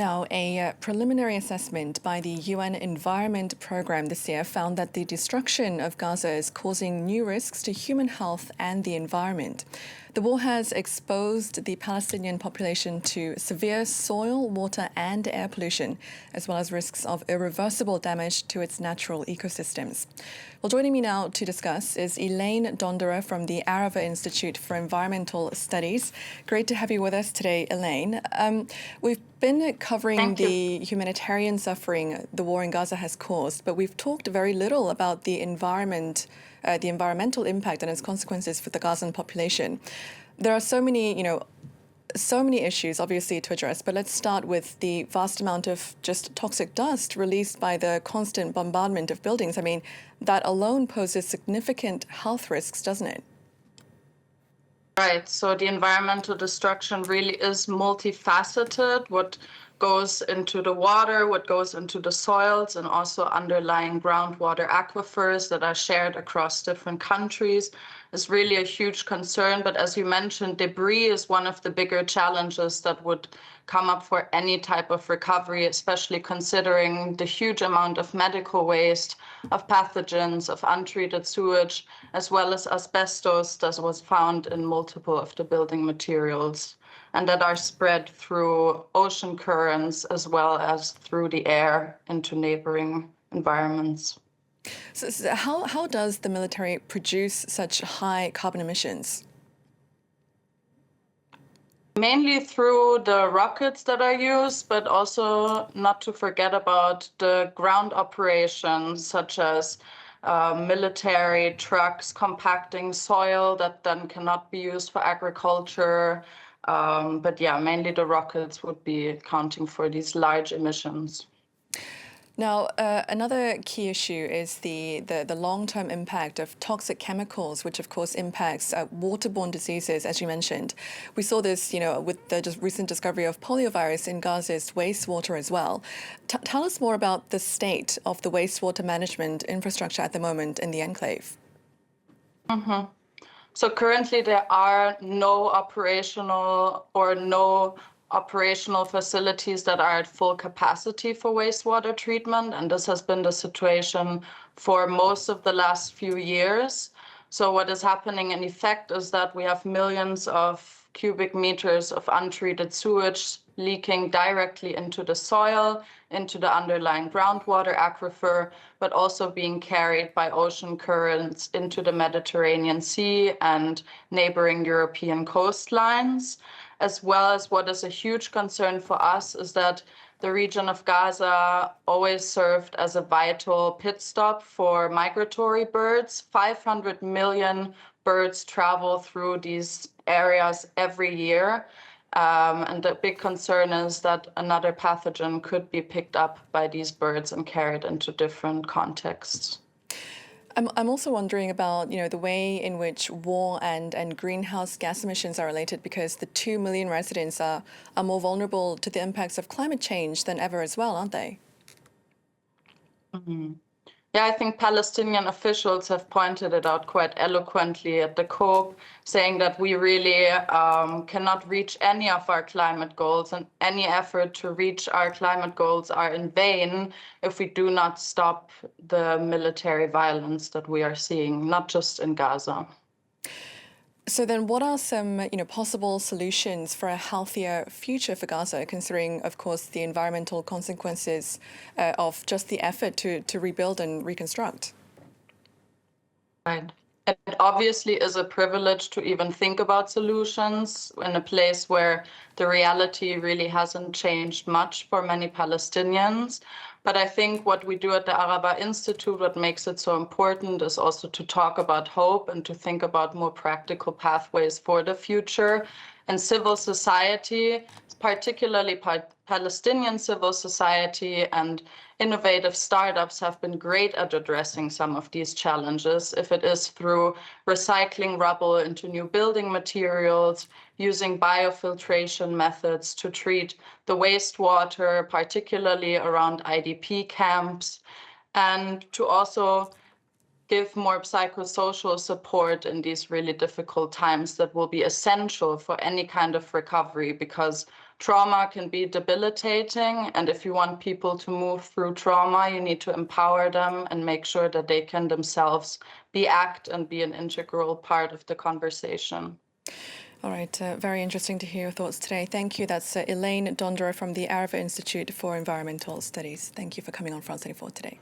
Now, a preliminary assessment by the UN Environment Programme this year found that the destruction of Gaza is causing new risks to human health and the environment. The war has exposed the Palestinian population to severe soil, water and air pollution, as well as risks of irreversible damage to its natural ecosystems. Well, joining me now to discuss is Elaine Donderer from the Arava Institute for Environmental Studies. Great to have you with us today, Elaine. We've been covering the humanitarian suffering the war in Gaza has caused, but we've talked very little about the environmental impact and its consequences for the Gazan population. There are so many issues, obviously, to address, but let's start with the vast amount of just toxic dust released by the constant bombardment of buildings. I mean, that alone poses significant health risks, doesn't it? Right. So the environmental destruction really is multifaceted. What goes into the water, what goes into the soils, and also underlying groundwater aquifers that are shared across different countries is really a huge concern. But as you mentioned, debris is one of the bigger challenges that would come up for any type of recovery, especially considering the huge amount of medical waste, of pathogens, of untreated sewage, as well as asbestos that was found in multiple of the building materials, and that are spread through ocean currents as well as through the air into neighboring environments. So how does the military produce such high carbon emissions? Mainly through the rockets that are used, but also not to forget about the ground operations, such as military trucks compacting soil that then cannot be used for agriculture. But yeah, mainly the rockets would be accounting for these large emissions. Now, another key issue is the long-term impact of toxic chemicals, which of course impacts waterborne diseases, as you mentioned. We saw this, with the just recent discovery of poliovirus in Gaza's wastewater as well. Tell us more about the state of the wastewater management infrastructure at the moment in the enclave. Mm-hmm. So currently there are no operational facilities that are at full capacity for wastewater treatment, and this has been the situation for most of the last few years. So what is happening in effect is that we have millions of cubic meters of untreated sewage leaking directly into the soil, into the underlying groundwater aquifer, but also being carried by ocean currents into the Mediterranean Sea and neighboring European coastlines. As well as what is a huge concern for us is that the region of Gaza always served as a vital pit stop for migratory birds. 500 million birds travel through these areas every year. And the big concern is that another pathogen could be picked up by these birds and carried into different contexts. I'm also wondering about, the way in which war and greenhouse gas emissions are related, because the 2 million residents are more vulnerable to the impacts of climate change than ever as well, aren't they? Mm-hmm. Yeah, I think Palestinian officials have pointed it out quite eloquently at the COP, saying that we really cannot reach any of our climate goals, and any effort to reach our climate goals are in vain if we do not stop the military violence that we are seeing, not just in Gaza. So then what are some, possible solutions for a healthier future for Gaza, considering, of course, the environmental consequences of just the effort to rebuild and reconstruct? Right. It obviously is a privilege to even think about solutions in a place where the reality really hasn't changed much for many Palestinians. But I think what we do at the Arava Institute, what makes it so important, is also to talk about hope and to think about more practical pathways for the future. And civil society, particularly Palestinian civil society and innovative startups, have been great at addressing some of these challenges, if it is through recycling rubble into new building materials, using biofiltration methods to treat the wastewater, particularly around IDP camps, and to also give more psychosocial support in these really difficult times that will be essential for any kind of recovery, because trauma can be debilitating, and if you want people to move through trauma, you need to empower them and make sure that they can themselves act and be an integral part of the conversation. All right, very interesting to hear your thoughts today. Thank you. That's Elaine Donderer from the Arava Institute for Environmental Studies. Thank you for coming on France 24 today.